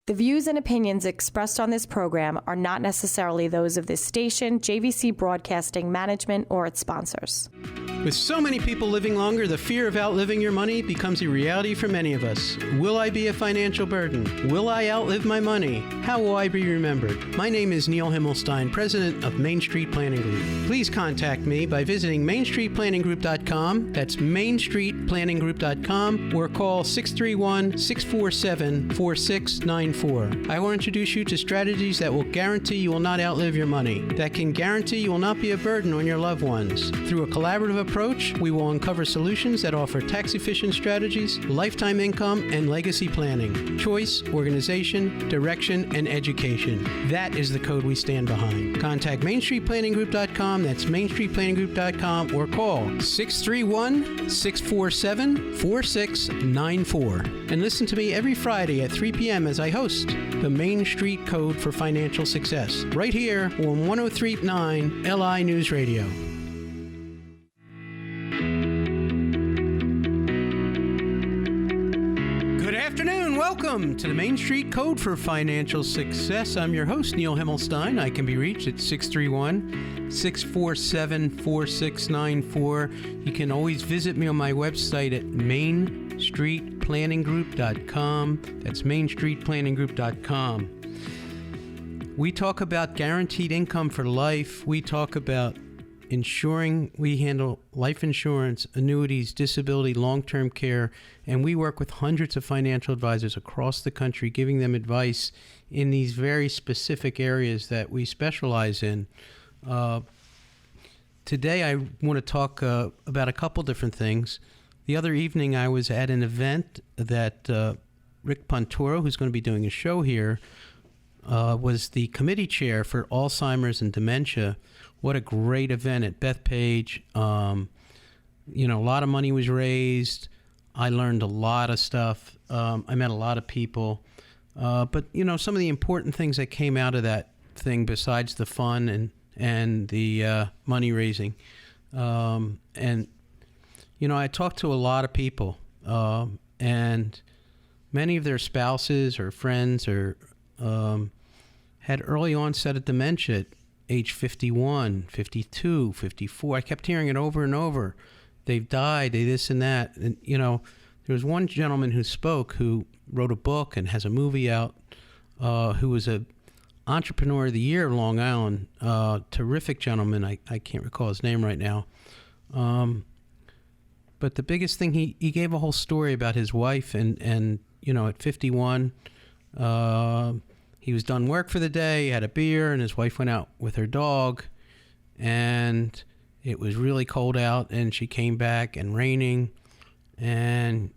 The views and opinions expressed on this program are not necessarily those of this station, JVC Broadcasting Management, or its sponsors. With so many people living longer, the fear of outliving your money becomes a reality for many of us. Will I be a financial burden? Will I outlive my money? How will I be remembered? My name is Neil Himmelstein, president of Main Street Planning Group. Please contact me by visiting mainstreetplanninggroup.com. That's mainstreetplanninggroup.com, or call 631-647-4694. I will introduce you to strategies that will guarantee you will not outlive your money, that can guarantee you will not be a burden on your loved ones. Through a collaborative approach, we will uncover solutions that offer tax-efficient strategies, lifetime income, and legacy planning, choice, organization, direction, and education. That is the code we stand behind. Contact mainstreetplanninggroup.com, that's mainstreetplanninggroup.com, or call 631-647-4694. And listen to me every Friday at 3 p.m. as I host the Main Street Code for Financial Success, right here on 103.9 LI News Radio. Good afternoon. Welcome to the Main Street Code for Financial Success. I'm your host, Neil Himmelstein. I can be reached at 631-647-4694. You can always visit me on my website at mainstreetplanninggroup.com. That's mainstreetplanninggroup.com. We talk about guaranteed income for life. We talk about insuring. We handle life insurance, annuities, disability, long-term care, and we work with hundreds of financial advisors across the country, giving them advice in these very specific areas that we specialize in. Today, I want to talk about a couple different things. The other evening, I was at an event that Rick Punturo, who's going to be doing a show here, was the committee chair for Alzheimer's and Dementia. What a great event at Bethpage. A lot of money was raised. I learned a lot of stuff. I met a lot of people. But some of the important things that came out of that thing, besides the fun and the money raising. I talked to a lot of people, and many of their spouses or friends or had early onset of dementia at age 51, 52, 54. I kept hearing it over and over. They've died, they this and that. And, there was one gentleman who spoke, who wrote a book and has a movie out, who was a Entrepreneur of the Year of Long Island. Terrific gentleman. I can't recall his name right now. But the biggest thing, he gave a whole story about his wife and at 51, he was done work for the day, he had a beer, and his wife went out with her dog, and it was really cold out, and she came back and raining, and,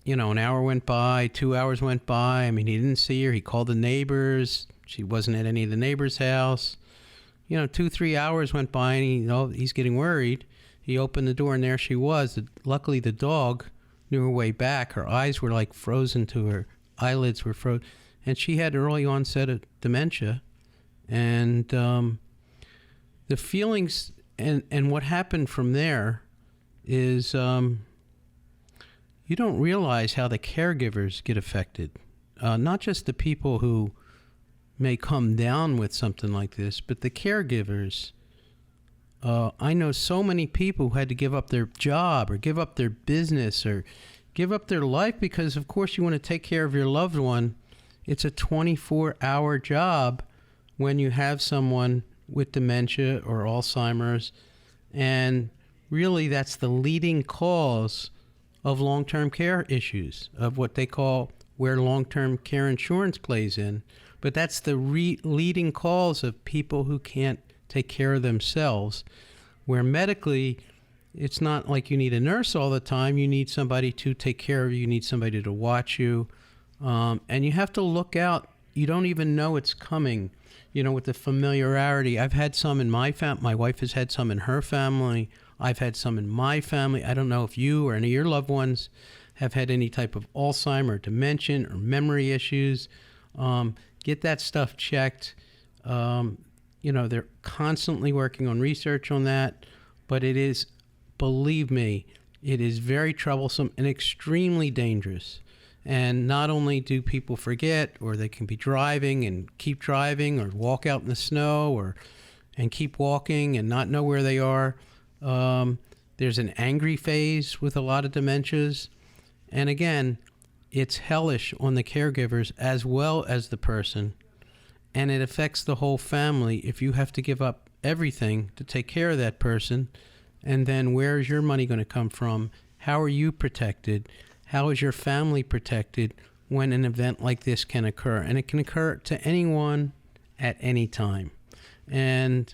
an hour went by, 2 hours went by. He didn't see her. He called the neighbors. She wasn't at any of the neighbors' house. 2-3 hours went by, and he's getting worried. He opened the door, and there she was. Luckily, the dog knew her way back. Her eyes were like frozen to her eyelids were frozen. And she had early onset of dementia. And the feelings and what happened from there is you don't realize how the caregivers get affected. Not just the people who may come down with something like this, but the caregivers. I know so many people who had to give up their job or give up their business or give up their life because, of course, you want to take care of your loved one. It's a 24-hour job when you have someone with dementia or Alzheimer's. And really, that's the leading cause of long-term care issues, of what they call where long-term care insurance plays in. But that's the leading cause of people who can't take care of themselves, where medically, it's not like you need a nurse all the time. You need somebody to take care of you. You need somebody to watch you. And you have to look out. You don't even know it's coming, with the familiarity. I've had some in my family. My wife has had some in her family. I've had some in my family. I don't know if you or any of your loved ones have had any type of Alzheimer, dementia, or memory issues. Get that stuff checked. They're constantly working on research on that, but it is, believe me, it is very troublesome and extremely dangerous. And not only do people forget, or they can be driving and keep driving, or walk out in the snow, and keep walking and not know where they are. There's an angry phase with a lot of dementias. And again, it's hellish on the caregivers as well as the person. And it affects the whole family if you have to give up everything to take care of that person. And then where is your money going to come from? How are you protected? How is your family protected when an event like this can occur? And it can occur to anyone at any time. And,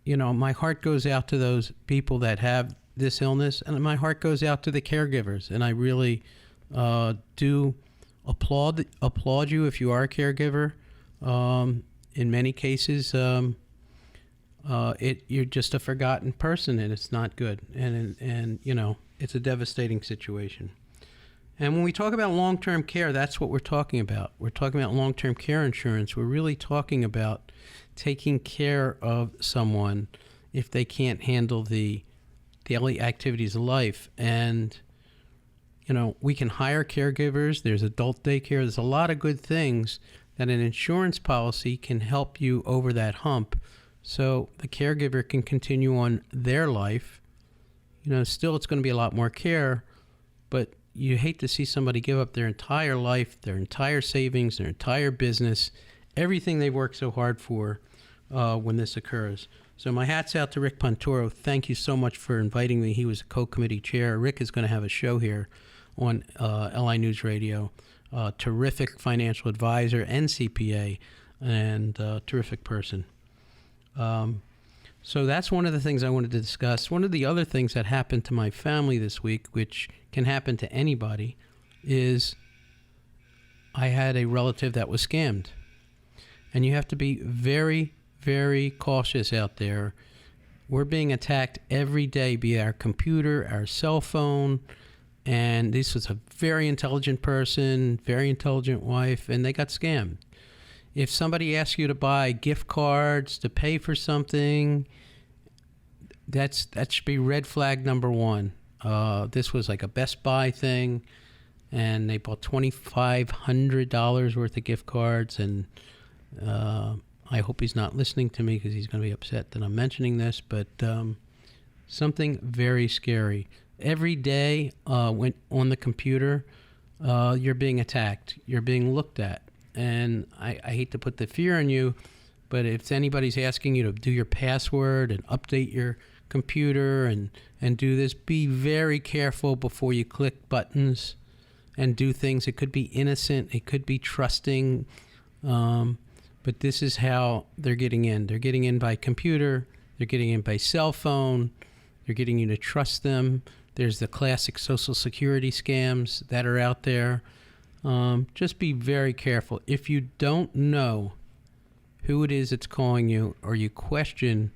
you know, my heart goes out to those people that have this illness, and my heart goes out to the caregivers. And I really do applaud you if you are a caregiver. In many cases, you're just a forgotten person, and it's not good. And you know, it's a devastating situation. And when we talk about long-term care, that's what we're talking about. We're talking about long-term care insurance. We're really talking about taking care of someone if they can't handle the daily activities of life. And, you know, we can hire caregivers. There's adult daycare. There's a lot of good things that an insurance policy can help you over that hump, so the caregiver can continue on their life. You know, still it's going to be a lot more care, but you hate to see somebody give up their entire life, their entire savings, their entire business, everything they've worked so hard for when this occurs. So my hat's out to Rick Punturo. Thank you so much for inviting me. He was a co-committee chair. Rick is going to have a show here on LI News Radio. Terrific financial advisor and CPA, and terrific person. So that's one of the things I wanted to discuss. One of the other things that happened to my family this week, which can happen to anybody, is I had a relative that was scammed. And you have to be very, very cautious out there. We're being attacked every day, be it our computer, our cell phone. And this was a very intelligent person, very intelligent wife, and they got scammed. If somebody asks you to buy gift cards to pay for something, that should be red flag number one. This was like a Best Buy thing, and they bought $2,500 worth of gift cards. And I hope he's not listening to me, because he's going to be upset that I'm mentioning this. But something very scary. Every day when on the computer, you're being attacked. You're being looked at. And I hate to put the fear in you, but if anybody's asking you to do your password and update your computer and do this, be very careful before you click buttons and do things. It could be innocent. It could be trusting. But this is how they're getting in. They're getting in by computer. They're getting in by cell phone. They're getting you to trust them. There's the classic Social Security scams that are out there. Just be very careful. If you don't know who it is that's calling you, or you question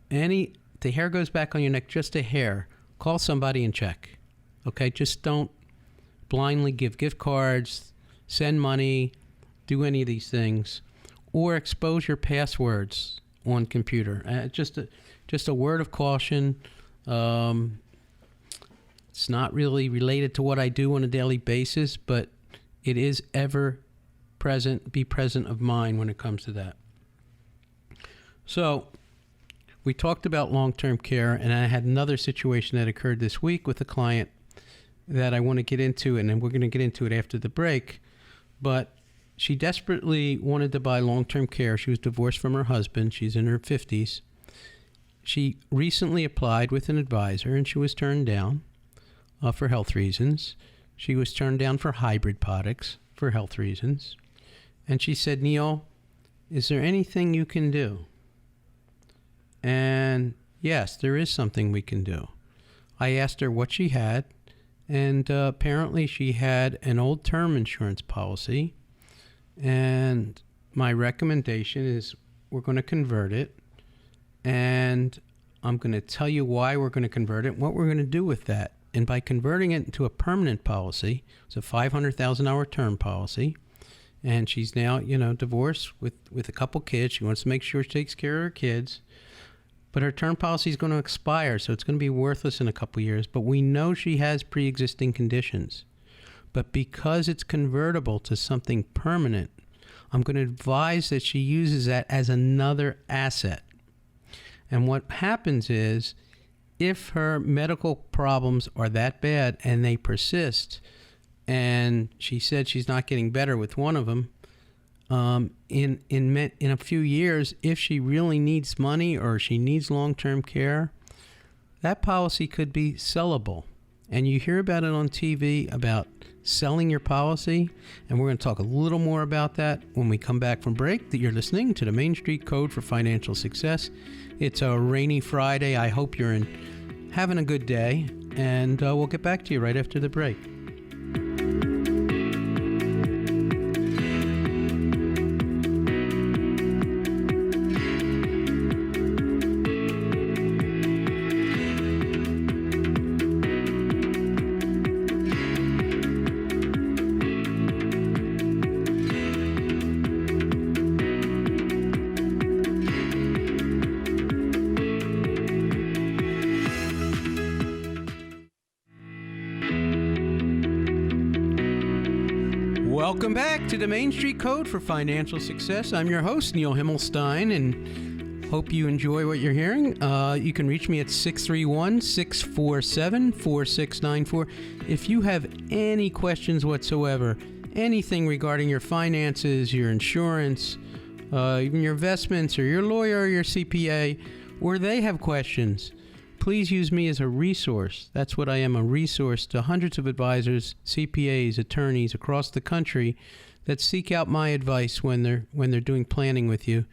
the hair goes back on your neck, just a hair, call somebody and check. Okay? Just don't blindly give gift cards, send money, do any of these things, or expose your passwords on computer. Just a word of caution. It's not really related to what I do on a daily basis, but it is ever present, be present of mind when it comes to that. So we talked about long-term care, and I had another situation that occurred this week with a client that I want to get into, and then we're going to get into it after the break. But she desperately wanted to buy long-term care. She was divorced from her husband. She's in her 50s. She recently applied with an advisor, and she was turned down for health reasons. She was turned down for hybrid products for health reasons. And she said, Neil, is there anything you can do? And yes, there is something we can do. I asked her what she had, and apparently she had an old term insurance policy. And my recommendation is we're going to convert it. And I'm going to tell you why we're going to convert it and what we're going to do with that. And by converting it into a permanent policy, it's a $500,000 term policy, and she's now, divorced with a couple kids. She wants to make sure she takes care of her kids, but her term policy is going to expire, so it's going to be worthless in a couple years. But we know she has pre-existing conditions. But because it's convertible to something permanent, I'm going to advise that she uses that as another asset. And what happens is, if her medical problems are that bad and they persist, and she said she's not getting better with one of them, in a few years, if she really needs money or she needs long-term care, that policy could be sellable. And you hear about it on TV about selling your policy, and we're going to talk a little more about that when we come back from break. That you're listening to the Main Street Code for Financial Success. It's a rainy Friday. I hope you're having a good day, and we'll get back to you right after the break. Welcome back to the Main Street Code for Financial Success. I'm your host, Neil Himmelstein, and hope you enjoy what you're hearing. You can reach me at 631-647-4694. If you have any questions whatsoever, anything regarding your finances, your insurance, even your investments, or your lawyer or your CPA, or they have questions, please use me as a resource. That's what I am, a resource to hundreds of advisors, CPAs, attorneys across the country that seek out my advice when they're doing planning with you.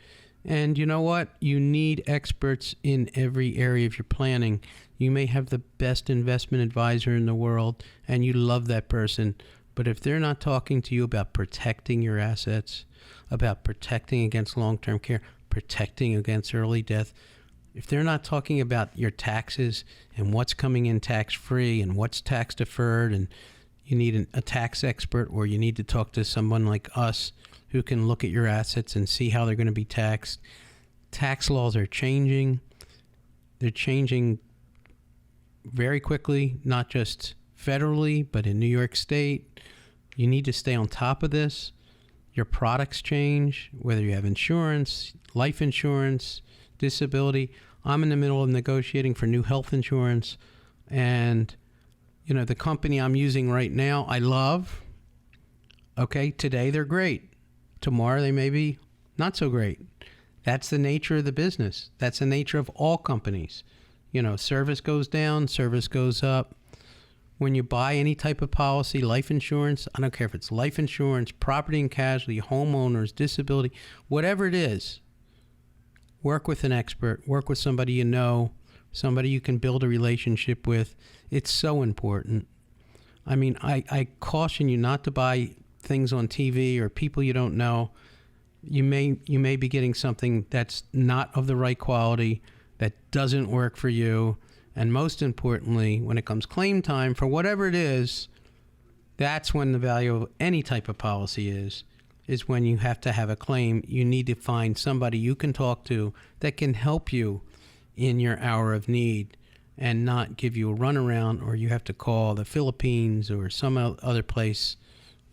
And you know what? You need experts in every area of your planning. You may have the best investment advisor in the world, and you love that person. But if they're not talking to you about protecting your assets, about protecting against long-term care, protecting against early death, if they're not talking about your taxes and what's coming in tax-free and what's tax-deferred, and you need a tax expert, or you need to talk to someone like us who can look at your assets and see how they're going to be taxed. Tax laws are changing. They're changing very quickly, not just federally, but in New York State. You need to stay on top of this. Your products change, whether you have insurance, life insurance, disability. I'm in the middle of negotiating for new health insurance, and the company I'm using right now I love. Okay, today they're great. Tomorrow they may be not so great. That's the nature of the business. That's the nature of all companies. Service goes down, service goes up. When you buy any type of policy, life insurance, I don't care if it's life insurance, property and casualty, homeowners, disability, whatever it is, work with an expert, work with somebody you know, somebody you can build a relationship with. It's so important. I mean, I caution you not to buy things on TV or people you don't know. You may be getting something that's not of the right quality, that doesn't work for you. And most importantly, when it comes claim time for whatever it is, that's when the value of any type of policy is when you have to have a claim. You need to find somebody you can talk to that can help you in your hour of need and not give you a runaround, or you have to call the Philippines or some other place,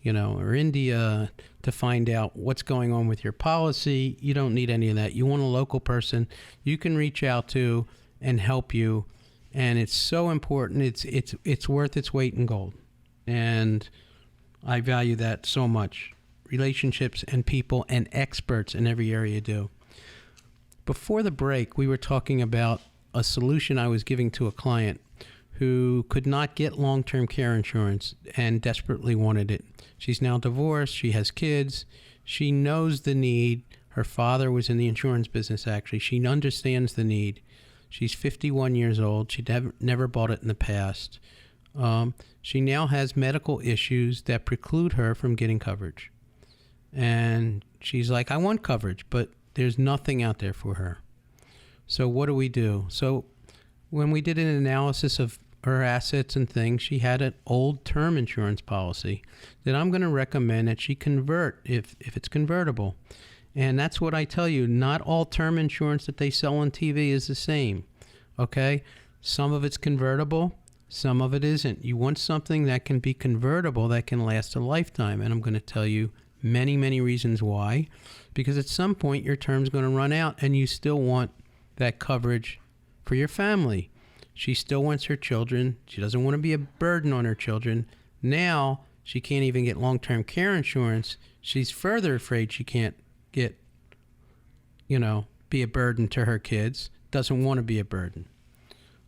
or India to find out what's going on with your policy. You don't need any of that. You want a local person you can reach out to and help you. And it's so important. It's worth its weight in gold. And I value that so much. Relationships and people and experts in every area you do. Before the break, we were talking about a solution I was giving to a client who could not get long-term care insurance and desperately wanted it. She's now divorced. She has kids. She knows the need. Her father was in the insurance business, actually. She understands the need. She's 51 years old. She'd never bought it in the past. She now has medical issues that preclude her from getting coverage. And she's like, I want coverage, but there's nothing out there for her. So what do we do? So when we did an analysis of her assets and things, she had an old term insurance policy that I'm going to recommend that she convert if it's convertible. And that's what I tell you. Not all term insurance that they sell on TV is the same. Okay? Some of it's convertible. Some of it isn't. You want something that can be convertible, that can last a lifetime. And I'm going to tell you many, many reasons why. Because at some point, your term's going to run out and you still want that coverage for your family. She still wants her children. She doesn't want to be a burden on her children. Now, she can't even get long-term care insurance. She's further afraid she can't get, be a burden to her kids. Doesn't want to be a burden.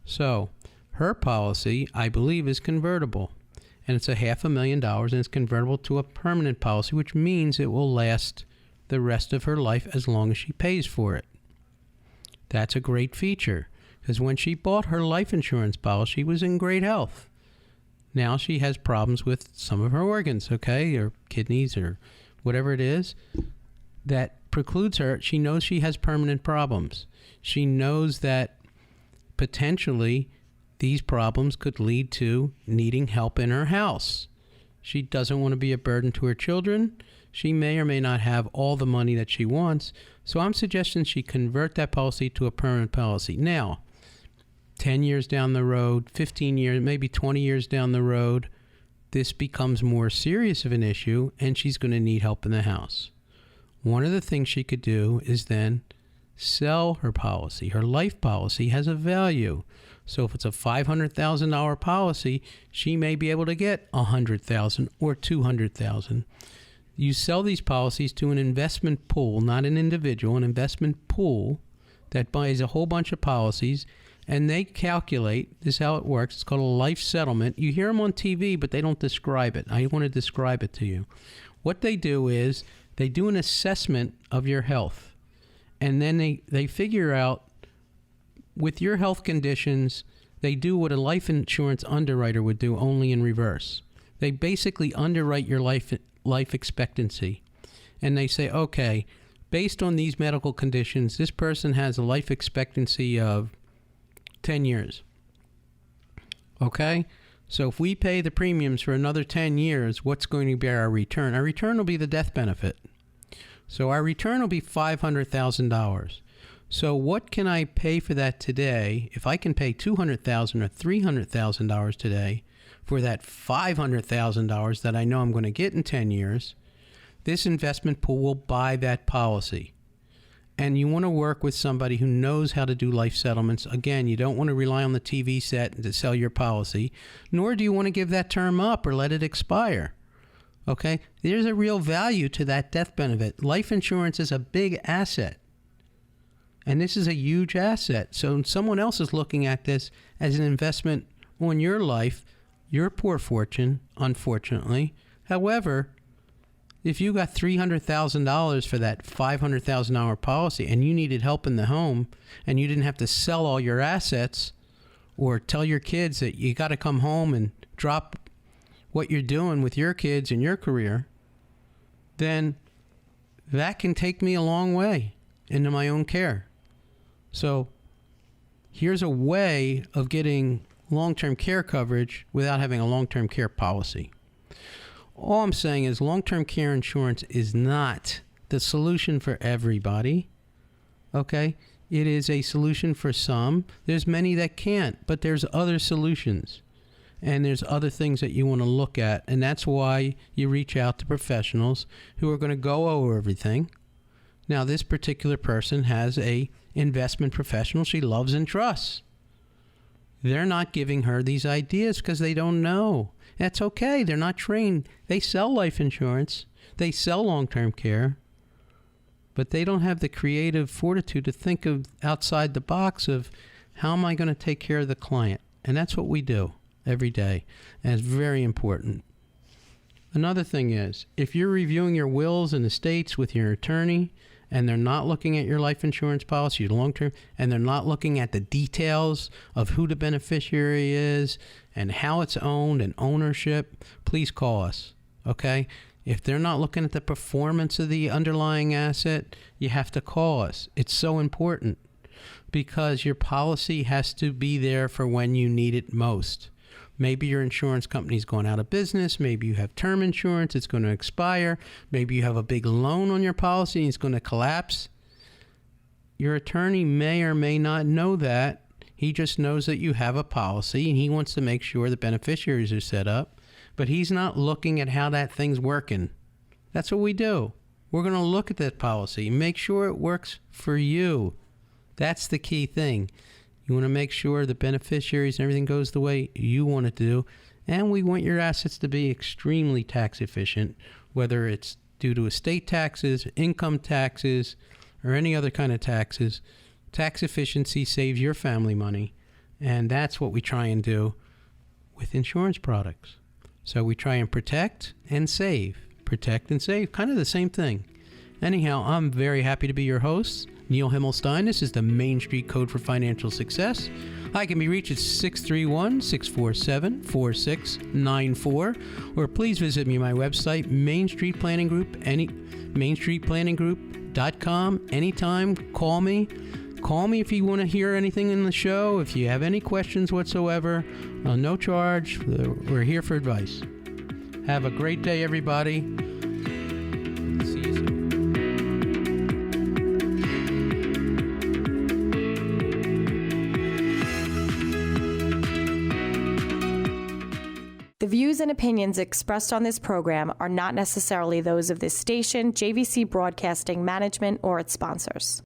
So her policy, I believe, is convertible. And it's $500,000 and it's convertible to a permanent policy, which means it will last the rest of her life as long as she pays for it. That's a great feature because when she bought her life insurance policy, she was in great health. Now she has problems with some of her organs, okay, or kidneys or whatever it is that precludes her. She knows she has permanent problems. She knows that potentially these problems could lead to needing help in her house. She doesn't want to be a burden to her children. She may or may not have all the money that she wants. So I'm suggesting she convert that policy to a permanent policy. Now, 10 years down the road, 15 years, maybe 20 years down the road, this becomes more serious of an issue and she's going to need help in the house. One of the things she could do is then sell her policy. Her life policy has a value. So if it's a $500,000 policy, she may be able to get $100,000 or $200,000. You sell these policies to an investment pool, not an individual, an investment pool that buys a whole bunch of policies, and they calculate, this is how it works, it's called a life settlement. You hear them on TV, but they don't describe it. I want to describe it to you. What they do is they do an assessment of your health, and then they figure out with your health conditions, they do what a life insurance underwriter would do, only in reverse. They basically underwrite your life expectancy. And they say, okay, based on these medical conditions, this person has a life expectancy of 10 years. Okay? So if we pay the premiums for another 10 years, what's going to be our return? Our return will be the death benefit. So our return will be $500,000. So what can I pay for that today? If I can pay $200,000 or $300,000 today for that $500,000 that I know I'm going to get in 10 years, this investment pool will buy that policy. And you want to work with somebody who knows how to do life settlements. Again, you don't want to rely on the TV set to sell your policy, nor do you want to give that term up or let it expire. Okay? There's a real value to that death benefit. Life insurance is a big asset. And this is a huge asset. So someone else is looking at this as an investment on your life, your poor fortune, unfortunately. However, if you got $300,000 for that $500,000 policy and you needed help in the home and you didn't have to sell all your assets or tell your kids that you got to come home and drop what you're doing with your kids and your career, then that can take me a long way into my own care. So here's a way of getting long-term care coverage without having a long-term care policy. All I'm saying is long-term care insurance is not the solution for everybody, okay? It is a solution for some. There's many that can't, but there's other solutions. And there's other things that you want to look at, and that's why you reach out to professionals who are going to go over everything. Now, this particular person has a investment professional she loves and trusts. They're not giving her these ideas because they don't know. That's okay. They're not trained. They sell life insurance. They sell long-term care. But they don't have the creative fortitude to think of outside the box of how am I going to take care of the client? And that's what we do every day. And it's very important. Another thing is, if you're reviewing your wills and estates with your attorney and they're not looking at your life insurance policy, your long-term, and they're not looking at the details of who the beneficiary is and how it's owned and ownership, please call us, okay? If they're not looking at the performance of the underlying asset, you have to call us. It's so important because your policy has to be there for when you need it most. Maybe your insurance company's gone out of business. Maybe you have term insurance. It's going to expire. Maybe you have a big loan on your policy and it's going to collapse. Your attorney may or may not know that. He just knows that you have a policy, and he wants to make sure the beneficiaries are set up, but he's not looking at how that thing's working. That's what we do. We're going to look at that policy, make sure it works for you. That's the key thing. You want to make sure the beneficiaries and everything goes the way you want it to do, and we want your assets to be extremely tax efficient, whether it's due to estate taxes, income taxes, or any other kind of taxes. Tax efficiency saves your family money, and that's what we try and do with insurance products. So we try and protect and save. Protect and save, kind of the same thing. Anyhow, I'm very happy to be your host, Neil Himmelstein. This is the Main Street Code for Financial Success. I can be reached at 631-647-4694, or please visit me at my website, Main Street Planning Group, mainstreetplanninggroup.com. Anytime, call me. Call me if you want to hear anything in the show. If you have any questions whatsoever, no charge. We're here for advice. Have a great day, everybody. See you soon. The views and opinions expressed on this program are not necessarily those of this station, JVC Broadcasting Management, or its sponsors.